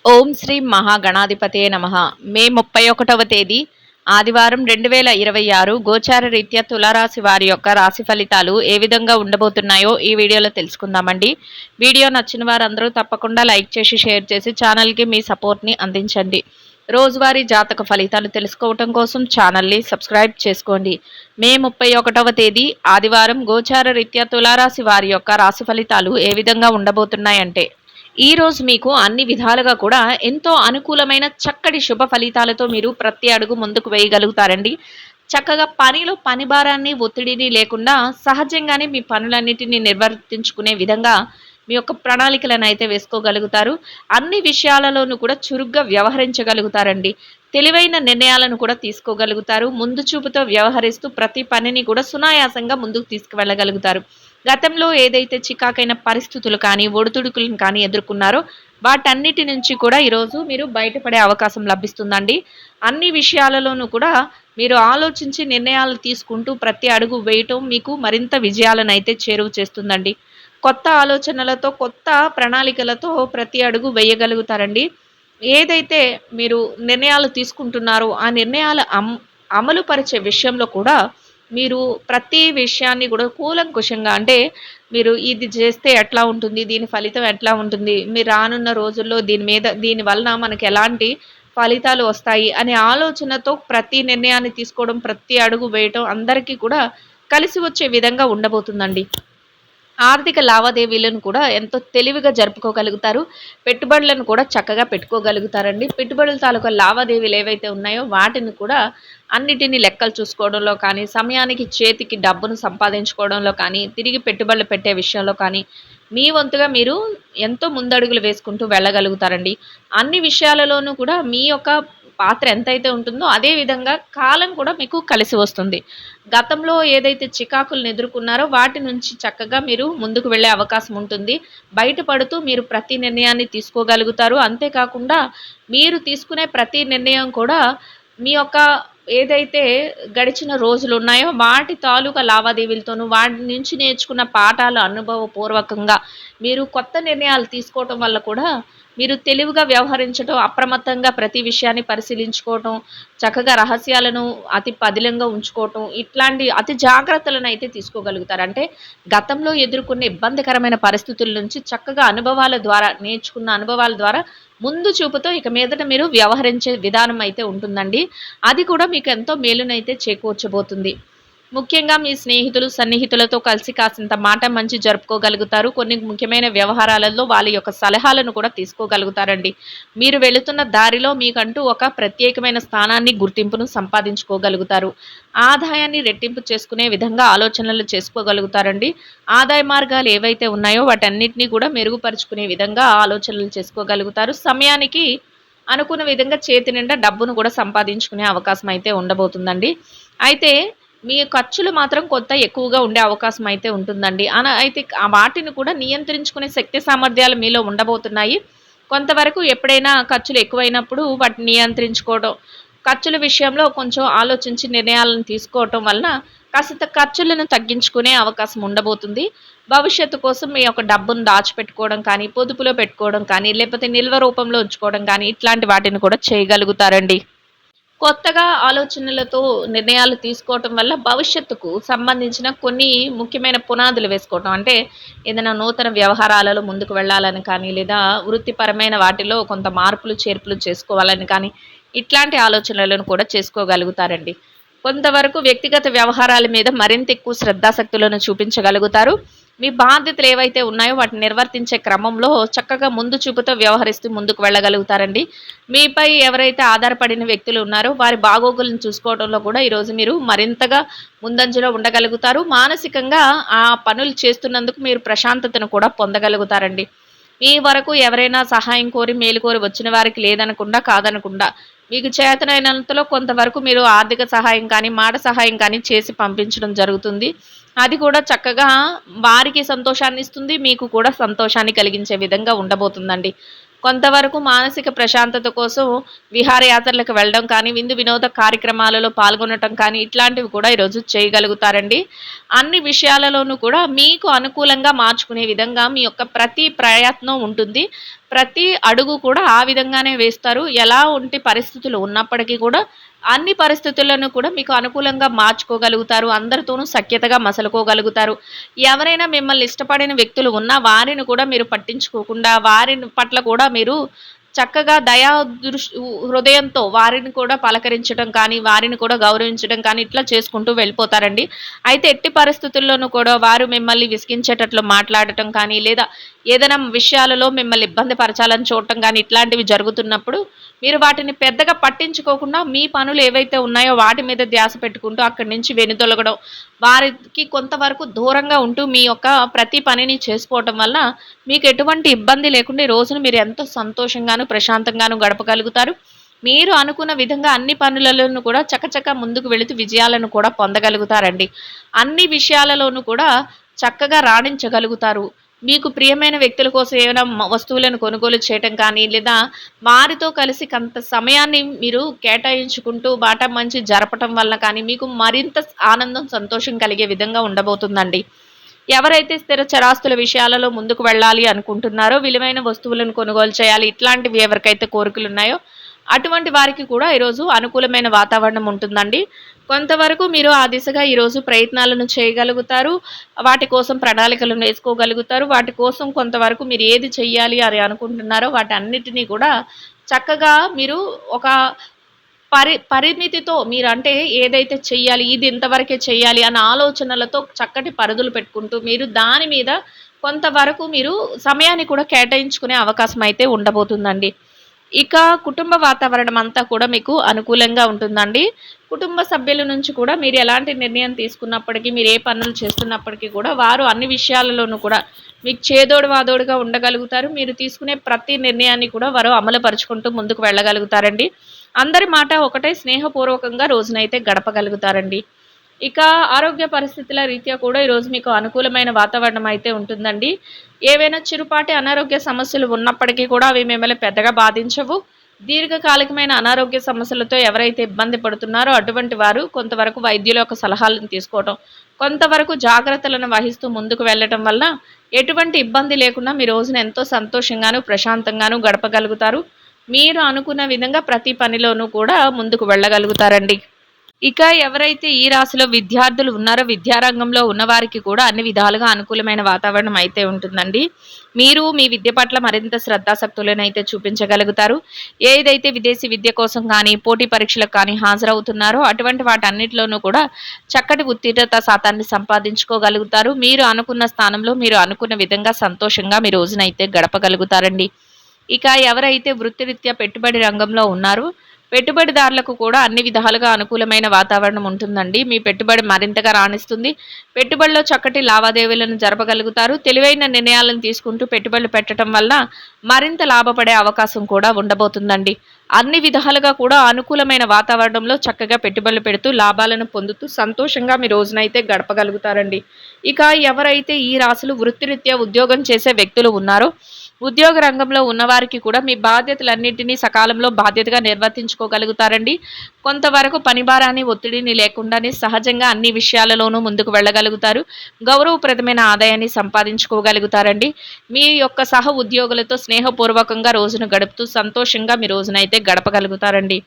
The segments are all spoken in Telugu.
ఓం శ్రీ మహాగణాధిపతయే నమః. మే 31వ తేదీ ఆదివారం 2026 గోచార రీత్యా తులారాశి వారి యొక్క రాశి ఫలితాలు ఏ విధంగా ఉండబోతున్నాయో ఈ వీడియోలో తెలుసుకుందామండి. వీడియో నచ్చిన వారందరూ తప్పకుండా లైక్ చేసి షేర్ చేసి ఛానల్కి మీ సపోర్ట్ని అందించండి. రోజువారీ జాతక ఫలితాలు తెలుసుకోవటం కోసం ఛానల్ని సబ్స్క్రైబ్ చేసుకోండి. మే 31వ తేదీ ఆదివారం గోచార రీత్యా తులారాశి వారి యొక్క రాశి ఫలితాలు ఏ విధంగా ఉండబోతున్నాయంటే, ఈ రోజు మీకు అన్ని విధాలుగా కూడా ఎంతో అనుకూలమైన చక్కటి శుభ ఫలితాలతో మీరు ప్రతి అడుగు ముందుకు వేయగలుగుతారండి. చక్కగా పనిలో పని భారాన్ని ఒత్తిడిని లేకుండా సహజంగానే మీ పనులన్నిటిని నిర్వర్తించుకునే విధంగా మీ యొక్క ప్రణాళికలను అయితే వేసుకోగలుగుతారు. అన్ని విషయాలలోనూ కూడా చురుగ్గా వ్యవహరించగలుగుతారండి. తెలివైన నిర్ణయాలను కూడా తీసుకోగలుగుతారు. ముందు చూపుతో వ్యవహరిస్తూ ప్రతి పనిని కూడా సునాయాసంగా ముందుకు తీసుకువెళ్ళగలుగుతారు. గతంలో ఏదైతే చికాకైన పరిస్థితులు కానీ ఒడిదుడుకులను కానీ ఎదుర్కొన్నారో వాటన్నిటి నుంచి కూడా ఈరోజు మీరు బయటపడే అవకాశం లభిస్తుందండి. అన్ని విషయాలలోనూ కూడా మీరు ఆలోచించి నిర్ణయాలు తీసుకుంటూ ప్రతి అడుగు వేయటం మీకు మరింత విజయాలను అయితే చేరువ చేస్తుందండి. కొత్త ఆలోచనలతో కొత్త ప్రణాళికలతో ప్రతి అడుగు వేయగలుగుతారండి. ఏదైతే మీరు నిర్ణయాలు తీసుకుంటున్నారో ఆ నిర్ణయాల అమలు పరిచే విషయంలో కూడా మీరు ప్రతి విషయాన్ని కూడా కూలంకుషంగా, అంటే మీరు ఇది చేస్తే ఎట్లా ఉంటుంది, దీని ఫలితం ఎట్లా ఉంటుంది, మీరు రానున్న రోజుల్లో దీని వలన మనకు ఎలాంటి ఫలితాలు వస్తాయి అనే ఆలోచనతో ప్రతి నిర్ణయాన్ని తీసుకోవడం, ప్రతి అడుగు వేయటం అందరికీ కూడా కలిసి వచ్చే విధంగా ఉండబోతుందండి. ఆర్థిక లావాదేవీలను కూడా ఎంతో తెలివిగా జరుపుకోగలుగుతారు. పెట్టుబడులను కూడా చక్కగా పెట్టుకోగలుగుతారండి. పెట్టుబడుల తాలూకా లావాదేవీలు ఏవైతే ఉన్నాయో వాటిని కూడా అన్నిటినీ లెక్కలు చూసుకోవడంలో కానీ, సమయానికి చేతికి డబ్బును సంపాదించుకోవడంలో కానీ, తిరిగి పెట్టుబడులు పెట్టే విషయంలో కానీ మీ వంతుగా మీరు ఎంతో ముందడుగులు వేసుకుంటూ వెళ్ళగలుగుతారండి. అన్ని విషయాలలోనూ కూడా మీ యొక్క పాత్ర ఎంతైతే ఉంటుందో అదే విధంగా కాలం కూడా మీకు కలిసి వస్తుంది. గతంలో ఏదైతే చికాకులను ఎదుర్కొన్నారో వాటి నుంచి చక్కగా మీరు ముందుకు వెళ్ళే అవకాశం ఉంటుంది. బయటపడుతూ మీరు ప్రతి నిర్ణయాన్ని తీసుకోగలుగుతారు. అంతేకాకుండా మీరు తీసుకునే ప్రతి నిర్ణయం కూడా మీ యొక్క ఏదైతే గడిచిన రోజులు ఉన్నాయో వాటి తాలూకా లావాదేవీలతోనూ, వాటి నుంచి నేర్చుకున్న పాఠాలు అనుభవపూర్వకంగా మీరు కొత్త నిర్ణయాలు తీసుకోవటం వల్ల కూడా మీరు తెలివిగా వ్యవహరించటం, అప్రమత్తంగా ప్రతి విషయాన్ని పరిశీలించుకోవటం, చక్కగా రహస్యాలను అతి పదిలంగా ఉంచుకోవటం, ఇట్లాంటి అతి జాగ్రత్తలను అయితే తీసుకోగలుగుతారు. అంటే గతంలో ఎదుర్కొన్న ఇబ్బందికరమైన పరిస్థితుల నుంచి చక్కగా అనుభవాల ద్వారా, నేర్చుకున్న అనుభవాల ద్వారా ముందు చూపుతో ఇక మీదట మీరు వ్యవహరించే విధానం అయితే ఉంటుందండి. అది కూడా మీకు ఎంతో మేలునైతే చేకూర్చబోతుంది. ముఖ్యంగా మీ స్నేహితులు, సన్నిహితులతో కలిసి కాసింత మాట మంచి జరుపుకోగలుగుతారు. కొన్ని ముఖ్యమైన వ్యవహారాలలో వాళ్ళ యొక్క సలహాలను కూడా తీసుకోగలుగుతారండి. మీరు వెళుతున్న దారిలో మీకంటూ ఒక ప్రత్యేకమైన స్థానాన్ని, గుర్తింపును సంపాదించుకోగలుగుతారు. ఆదాయాన్ని రెట్టింపు చేసుకునే విధంగా ఆలోచనలు చేసుకోగలుగుతారండి. ఆదాయ మార్గాలు ఏవైతే ఉన్నాయో వాటన్నిటిని కూడా మెరుగుపరుచుకునే విధంగా ఆలోచనలు చేసుకోగలుగుతారు. సమయానికి అనుకున్న విధంగా చేతి నిండా డబ్బును కూడా సంపాదించుకునే అవకాశం అయితే ఉండబోతుందండి. అయితే మీ ఖర్చులు మాత్రం కొంత ఎక్కువగా ఉండే అవకాశం అయితే ఉంటుందండి. అయితే వాటిని కూడా నియంత్రించుకునే శక్తి సామర్థ్యాలు మీలో ఉండబోతున్నాయి. కొంతవరకు ఎప్పుడైనా ఖర్చులు ఎక్కువైనప్పుడు వాటిని నియంత్రించుకోవడం, ఖర్చుల విషయంలో కొంచెం ఆలోచించి నిర్ణయాలను తీసుకోవటం వలన కాస్త ఖర్చులను తగ్గించుకునే అవకాశం ఉండబోతుంది. భవిష్యత్తు కోసం మీ యొక్క డబ్బును దాచిపెట్టుకోవడం కానీ, పొదుపులో పెట్టుకోవడం కానీ, లేకపోతే నిల్వ రూపంలో ఉంచుకోవడం కానీ ఇట్లాంటి వాటిని కూడా చేయగలుగుతారండి. కొత్తగా ఆలోచనలతో నిర్ణయాలు తీసుకోవటం వల్ల భవిష్యత్తుకు సంబంధించిన కొన్ని ముఖ్యమైన పునాదులు వేసుకోవటం, అంటే ఏదైనా నూతన వ్యవహారాలలో ముందుకు వెళ్ళాలని కానీ, లేదా వృత్తిపరమైన వాటిలో కొంత మార్పులు చేర్పులు చేసుకోవాలని కానీ ఇట్లాంటి ఆలోచనలను కూడా చేసుకోగలుగుతారండి. కొంతవరకు వ్యక్తిగత వ్యవహారాల మీద మరింత ఎక్కువ శ్రద్ధాశక్తులను చూపించగలుగుతారు. మీ బాధ్యతలు ఏవైతే ఉన్నాయో వాటిని నిర్వర్తించే క్రమంలో చక్కగా ముందు చూపుతో వ్యవహరిస్తూ ముందుకు వెళ్ళగలుగుతారండి. మీపై ఎవరైతే ఆధారపడిన వ్యక్తులు ఉన్నారో వారి బాగోగులను చూసుకోవడంలో కూడా ఈరోజు మీరు మరింతగా ముందంజలో ఉండగలుగుతారు. మానసికంగా ఆ పనులు చేస్తున్నందుకు మీరు ప్రశాంతతను కూడా పొందగలుగుతారండి. మీ వరకు ఎవరైనా సహాయం కోరి, మేలు కోరి వచ్చిన వారికి లేదనకుండా, కాదనకుండా మీకు చేతనైనంతలో కొంతవరకు మీరు ఆర్థిక సహాయం కానీ, మాట సహాయం కానీ చేసి పంపించడం జరుగుతుంది. అది కూడా చక్కగా వారికి సంతోషాన్ని ఇస్తుంది, మీకు కూడా సంతోషాన్ని కలిగించే విధంగా ఉండబోతుందండి. కొంతవరకు మానసిక ప్రశాంతత కోసం విహారయాత్రలకు వెళ్ళడం కానీ, విందు వినోద కార్యక్రమాలలో పాల్గొనటం కానీ ఇట్లాంటివి కూడా ఈరోజు చేయగలుగుతారండి. అన్ని విషయాలలోనూ కూడా మీకు అనుకూలంగా మార్చుకునే విధంగా మీ యొక్క ప్రతి ప్రయత్నం ఉంటుంది. ప్రతి అడుగు కూడా ఆ విధంగానే వేస్తారు. ఎలా ఉంటే పరిస్థితులు ఉన్నప్పటికీ కూడా అన్ని పరిస్థితులను కూడా మీకు అనుకూలంగా మార్చుకోగలుగుతారు. అందరితోనూ సఖ్యతగా మసలుకోగలుగుతారు. ఎవరైనా మిమ్మల్ని ఇష్టపడిన వ్యక్తులు ఉన్నా వారిని కూడా మీరు పట్టించుకోకుండా వారి పట్ల కూడా మీరు చక్కగా హృదయంతో వారిని కూడా పలకరించడం కానీ, వారిని కూడా గౌరవించడం కానీ ఇట్లా చేసుకుంటూ వెళ్ళిపోతారండి. అయితే ఎట్టి పరిస్థితుల్లోనూ కూడా వారు మిమ్మల్ని విసిగించేటట్లు మాట్లాడటం కానీ, లేదా ఏదైనా విషయాలలో మిమ్మల్ని ఇబ్బంది పరచాలని చూడటం కానీ ఇట్లాంటివి జరుగుతున్నప్పుడు మీరు వాటిని పెద్దగా పట్టించుకోకుండా మీ పనులు ఏవైతే ఉన్నాయో వాటి మీద ధ్యాస పెట్టుకుంటూ అక్కడి నుంచి వెనుతొలగడం, వారికి కొంతవరకు దూరంగా ఉంటూ మీ యొక్క ప్రతి పనిని చేసుకోవటం వల్ల మీకు ఎటువంటి ఇబ్బంది లేకుండా ఈ రోజును మీరు ఎంతో సంతోషంగాను ప్రశాంతంగాను గడపగలుగుతారు. మీరు అనుకున్న విధంగా అన్ని పనులలోనూ కూడా చకచక ముందుకు వెళుతూ విజయాలను కూడా పొందగలుగుతారండి. అన్ని విషయాలలోనూ కూడా చక్కగా రాణించగలుగుతారు. మీకు ప్రియమైన వ్యక్తుల కోసం ఏమైనా వస్తువులను కొనుగోలు చేయటం కానీ, లేదా వారితో కలిసి కొంత సమయాన్ని మీరు కేటాయించుకుంటూ బాటా మంచి జరపటం వల్ల కానీ మీకు మరింత ఆనందం, సంతోషం కలిగే విధంగా ఉండబోతుందండి. ఎవరైతే స్థిర చరాస్తుల విషయాలలో ముందుకు వెళ్ళాలి అనుకుంటున్నారో, విలువైన వస్తువులను కొనుగోలు చేయాలి ఇట్లాంటివి ఎవరికైతే కోరికలు ఉన్నాయో అటువంటి వారికి కూడా ఈరోజు అనుకూలమైన వాతావరణం ఉంటుందండి. కొంతవరకు మీరు ఆ దిశగా ఈరోజు ప్రయత్నాలను చేయగలుగుతారు. వాటి కోసం ప్రణాళికలను వేసుకోగలుగుతారు. వాటి కోసం కొంతవరకు మీరు ఏది చెయ్యాలి అని అనుకుంటున్నారో వాటన్నిటినీ కూడా చక్కగా మీరు ఒక పరిమితితో మీరు అంటే ఏదైతే చెయ్యాలి, ఇది ఇంతవరకే చెయ్యాలి అన్న ఆలోచనలతో చక్కటి పరిధులు పెట్టుకుంటూ మీరు దాని మీద కొంతవరకు మీరు సమయాన్ని కూడా కేటాయించుకునే అవకాశం అయితే ఉండబోతుందండి. ఇక కుటుంబ వాతావరణం అంతా కూడా మీకు అనుకూలంగా ఉంటుందండి. కుటుంబ సభ్యుల నుంచి కూడా మీరు ఎలాంటి నిర్ణయం తీసుకున్నప్పటికీ, మీరు ఏ పనులు చేస్తున్నప్పటికీ కూడా వారు అన్ని విషయాలలోనూ కూడా మీకు చేదోడు వాదోడుగా ఉండగలుగుతారు. మీరు తీసుకునే ప్రతి నిర్ణయాన్ని కూడా వారు అమలుపరుచుకుంటూ ముందుకు వెళ్ళగలుగుతారండి. అందరి మాట ఒకటే, స్నేహపూర్వకంగా రోజునైతే గడపగలుగుతారండి. ఇక ఆరోగ్య పరిస్థితుల రీత్యా కూడా ఈరోజు మీకు అనుకూలమైన వాతావరణం అయితే ఉంటుందండి. ఏవైనా చిరుపాటి అనారోగ్య సమస్యలు ఉన్నప్పటికీ కూడా అవి మిమ్మల్ని పెద్దగా బాధించవు. దీర్ఘకాలికమైన అనారోగ్య సమస్యలతో ఎవరైతే ఇబ్బంది పడుతున్నారో అటువంటి వారు కొంతవరకు వైద్యుల యొక్క సలహాలను తీసుకోవటం, కొంతవరకు జాగ్రత్తలను వహిస్తూ ముందుకు వెళ్ళటం వల్ల ఎటువంటి ఇబ్బంది లేకుండా మీ రోజున ఎంతో సంతోషంగాను ప్రశాంతంగాను గడపగలుగుతారు. మీరు అనుకున్న విధంగా ప్రతి పనిలోనూ కూడా ముందుకు వెళ్ళగలుగుతారండి. ఇక ఎవరైతే ఈ రాశిలో విద్యార్థులు ఉన్నారో విద్యారంగంలో ఉన్నవారికి కూడా అన్ని విధాలుగా అనుకూలమైన వాతావరణం అయితే ఉంటుందండి. మీరు మీ విద్య పట్ల మరింత శ్రద్ధాశక్తులను అయితే చూపించగలుగుతారు. ఏదైతే విదేశీ విద్య కోసం కానీ, పోటీ పరీక్షలకు కానీ హాజరవుతున్నారో అటువంటి వాటన్నిటిలోనూ కూడా చక్కటి ఉత్తీర్ణత శాతాన్ని సంపాదించుకోగలుగుతారు. మీరు అనుకున్న స్థానంలో మీరు అనుకున్న విధంగా సంతోషంగా మీ రోజునైతే గడపగలుగుతారండి. ఇక ఎవరైతే వృత్తిరీత్యా పెట్టుబడి రంగంలో ఉన్నారో పెట్టుబడిదారులకు కూడా అన్ని విధాలుగా అనుకూలమైన వాతావరణం ఉంటుందండి. మీ పెట్టుబడి మరింతగా రాణిస్తుంది. పెట్టుబడిలో చక్కటి లావాదేవీలను జరపగలుగుతారు. తెలివైన నిర్ణయాలను తీసుకుంటూ పెట్టుబడులు పెట్టడం వల్ల మరింత లాభపడే అవకాశం కూడా ఉండబోతుందండి. అన్ని విధాలుగా కూడా అనుకూలమైన వాతావరణంలో చక్కగా పెట్టుబడులు పెడుతూ లాభాలను పొందుతూ సంతోషంగా మీ రోజునైతే గడపగలుగుతారండి. ఇక ఎవరైతే ఈ రాశులు వృత్తిరీత్యా ఉద్యోగం చేసే వ్యక్తులు ఉన్నారో ఉద్యోగ రంగంలో ఉన్నవారికి కూడా మీ బాధ్యతలన్నింటినీ సకాలంలో బాధ్యతగా నిర్వర్తించుకోగలుగుతారండి. కొంతవరకు పనిభారాన్ని ఒత్తిడిని లేకుండానే సహజంగా అన్ని విషయాలలోనూ ముందుకు వెళ్ళగలుగుతారు. గౌరవప్రదమైన ఆదాయాన్ని సంపాదించుకోగలుగుతారండి. మీ యొక్క సహ ఉద్యోగులతో స్నేహపూర్వకంగా రోజును గడుపుతూ సంతోషంగా మీ రోజునైతే గడపగలుగుతారండి.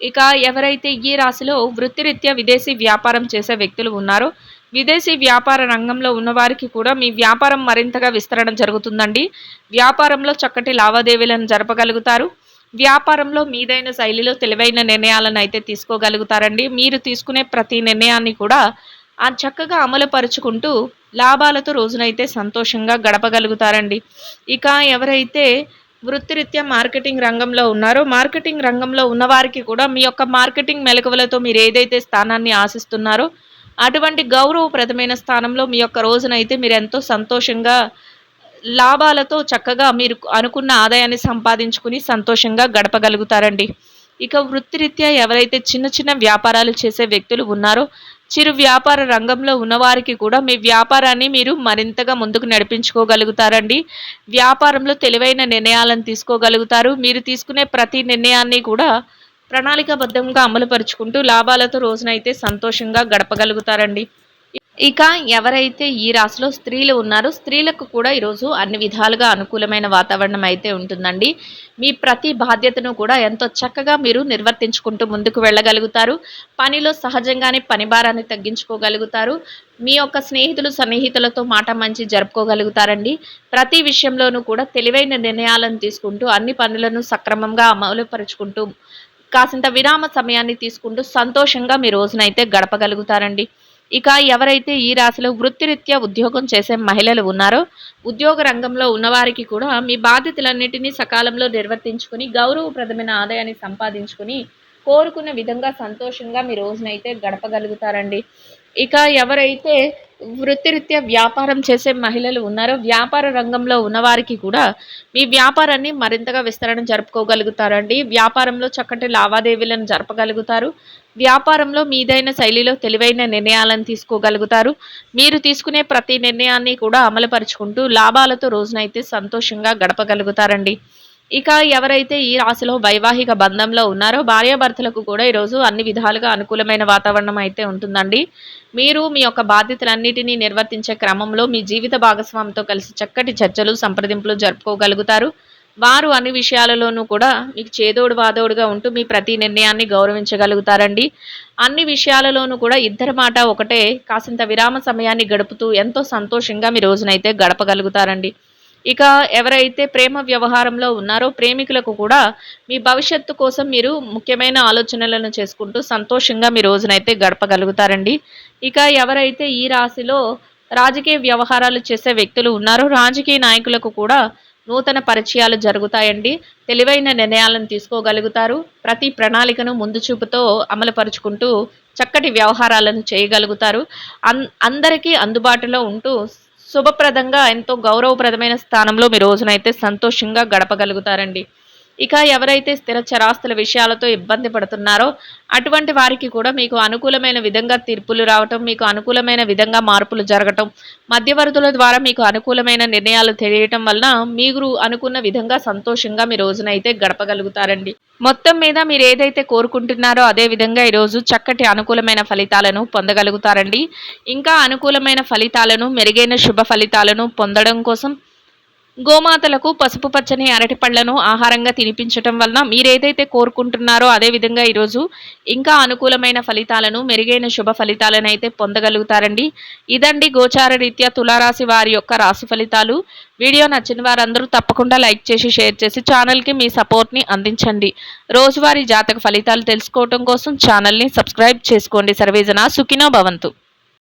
ఇక ఎవరైతే ఈ రాశిలో వృత్తిరీత్యా విదేశీ వ్యాపారం చేసే వ్యక్తులు ఉన్నారో విదేశీ వ్యాపార రంగంలో ఉన్నవారికి కూడా మీ వ్యాపారం మరింతగా విస్తరణ జరుగుతుందండి. వ్యాపారంలో చక్కటి లావాదేవీలను జరపగలుగుతారు. వ్యాపారంలో మీదైన శైలిలో తెలివైన నిర్ణయాలను అయితే తీసుకోగలుగుతారండి. మీరు తీసుకునే ప్రతి నిర్ణయాన్ని కూడా చక్కగా అమలుపరుచుకుంటూ లాభాలతో రోజునైతే సంతోషంగా గడపగలుగుతారండి. ఇక ఎవరైతే వృత్తిరీత్యా మార్కెటింగ్ రంగంలో ఉన్నారో మార్కెటింగ్ రంగంలో ఉన్నవారికి కూడా మీ యొక్క మార్కెటింగ్ మెలకువలతో మీరు ఏదైతే స్థానాన్ని ఆశిస్తున్నారో అటువంటి గౌరవప్రదమైన స్థానంలో మీ యొక్క రోజునైతే మీరు ఎంతో సంతోషంగా లాభాలతో చక్కగా మీరు అనుకున్న ఆదాయాన్ని సంపాదించుకుని సంతోషంగా గడపగలుగుతారండి. ఇక వృత్తిరీత్యా ఎవరైతే చిన్న చిన్న వ్యాపారాలు చేసే వ్యక్తులు ఉన్నారో చిరు వ్యాపార రంగంలో ఉన్నవారికి కూడా మీ వ్యాపారాన్ని మీరు మరింతగా ముందుకు నడిపించుకోగలుగుతారండి. వ్యాపారంలో తెలివైన నిర్ణయాలను తీసుకోగలుగుతారు. మీరు తీసుకునే ప్రతి నిర్ణయాన్ని కూడా ప్రణాళికాబద్ధంగా అమలుపరుచుకుంటూ లాభాలతో రోజునైతే సంతోషంగా గడపగలుగుతారండి. ఇక ఎవరైతే ఈ రాశిలో స్త్రీలు ఉన్నారో స్త్రీలకు కూడా ఈరోజు అన్ని విధాలుగా అనుకూలమైన వాతావరణం అయితే ఉంటుందండి. మీ ప్రతి బాధ్యతను కూడా ఎంతో చక్కగా మీరు నిర్వర్తించుకుంటూ ముందుకు వెళ్ళగలుగుతారు. పనిలో సహజంగానే పని భారాన్ని తగ్గించుకోగలుగుతారు. మీ యొక్క స్నేహితులు సన్నిహితులతో మాట మంచి జరుపుకోగలుగుతారండి. ప్రతి విషయంలోనూ కూడా తెలివైన నిర్ణయాలను తీసుకుంటూ అన్ని పనులను సక్రమంగా అమలుపరుచుకుంటూ కాసింత విరామ సమయాన్ని తీసుకుంటూ సంతోషంగా మీ రోజునైతే గడపగలుగుతారండి. ఇక ఎవరైతే ఈ రాశిలో వృత్తిరీత్యా ఉద్యోగం చేసే మహిళలు ఉన్నారో ఉద్యోగ రంగంలో ఉన్నవారికి కూడా మీ బాధ్యతలన్నిటినీ సకాలంలో నిర్వర్తించుకుని గౌరవప్రదమైన ఆదాయాన్ని సంపాదించుకుని కోరుకున్న విధంగా సంతోషంగా మీ రోజునైతే గడపగలుగుతారండి. ఇక ఎవరైతే వృత్తిరీత్యా వ్యాపారం చేసే మహిళలు ఉన్నారో వ్యాపార రంగంలో ఉన్నవారికి కూడా మీ వ్యాపారాన్ని మరింతగా విస్తరణ జరుపుకోగలుగుతారండి. వ్యాపారంలో చక్కటి లావాదేవీలను జరపగలుగుతారు. వ్యాపారంలో మీదైన శైలిలో తెలివైన నిర్ణయాలను తీసుకోగలుగుతారు. మీరు తీసుకునే ప్రతి నిర్ణయాన్ని కూడా అమలుపరుచుకుంటూ లాభాలతో రోజునైతే సంతోషంగా గడపగలుగుతారండి. ఇక ఎవరైతే ఈ రాశిలో వైవాహిక బంధంలో ఉన్నారో భార్యాభర్తలకు కూడా ఈరోజు అన్ని విధాలుగా అనుకూలమైన వాతావరణం అయితే ఉంటుందండి. మీరు మీ యొక్క బాధ్యతలన్నిటినీ నిర్వర్తించే క్రమంలో మీ జీవిత భాగస్వామితో కలిసి చక్కటి చర్చలు సంప్రదింపులు జరుపుకోగలుగుతారు. వారు అన్ని విషయాలలోనూ కూడా మీకు చేదోడు వాదోడుగా ఉంటూ మీ ప్రతి నిర్ణయాన్ని గౌరవించగలుగుతారండి. అన్ని విషయాలలోనూ కూడా ఇద్దరి మాట ఒకటే కాసింత విరామ సమయాన్ని గడుపుతూ ఎంతో సంతోషంగా మీ రోజునైతే గడపగలుగుతారండి. ఇక ఎవరైతే ప్రేమ వ్యవహారంలో ఉన్నారో ప్రేమికులకు కూడా మీ భవిష్యత్తు కోసం మీరు ముఖ్యమైన ఆలోచనలను చేసుకుంటూ సంతోషంగా మీ రోజునైతే గడపగలుగుతారండి. ఇక ఎవరైతే ఈ రాశిలో రాజకీయ వ్యవహారాలు చేసే వ్యక్తులు ఉన్నారో రాజకీయ నాయకులకు కూడా నూతన పరిచయాలు జరుగుతాయండి. తెలివైన నిర్ణయాలను తీసుకోగలుగుతారు. ప్రతి ప్రణాళికను ముందు చూపుతో అమలుపరుచుకుంటూ చక్కటి వ్యవహారాలను చేయగలుగుతారు. అందరికీ అందుబాటులో ఉంటూ శుభప్రదంగా ఎంతో గౌరవప్రదమైన స్థానంలో మీ రోజునైతే సంతోషంగా గడపగలుగుతారండి. ఇక ఎవరైతే స్థిర చరాస్తుల విషయాలతో ఇబ్బంది పడుతున్నారో అటువంటి వారికి కూడా మీకు అనుకూలమైన విధంగా తీర్పులు రావటం, మీకు అనుకూలమైన విధంగా మార్పులు జరగటం, మధ్యవర్తుల ద్వారా మీకు అనుకూలమైన నిర్ణయాలు తెలియటం వలన మీరు అనుకున్న విధంగా సంతోషంగా మీ రోజునైతే గడపగలుగుతారండి. మొత్తం మీద మీరు ఏదైతే కోరుకుంటున్నారో అదే విధంగా ఈరోజు చక్కటి అనుకూలమైన ఫలితాలను పొందగలుగుతారండి. ఇంకా అనుకూలమైన ఫలితాలను మెరుగైన శుభ ఫలితాలను పొందడం కోసం గోమాతలకు పసుపు పచ్చని అరటి పళ్లను ఆహారంగా తినిపించటం వలన మీరేదైతే కోరుకుంటున్నారో అదేవిధంగా ఈరోజు ఇంకా అనుకూలమైన ఫలితాలను మెరుగైన శుభ ఫలితాలను అయితే పొందగలుగుతారండి. ఇదండి గోచార రీత్యా తులారాశి వారి యొక్క రాశి ఫలితాలు. వీడియో నచ్చిన వారందరూ తప్పకుండా లైక్ చేసి షేర్ చేసి ఛానల్కి మీ సపోర్ట్ని అందించండి. రోజువారీ జాతక ఫలితాలు తెలుసుకోవటం కోసం ఛానల్ని సబ్స్క్రైబ్ చేసుకోండి. సర్వేజన సుఖినో భవంతు.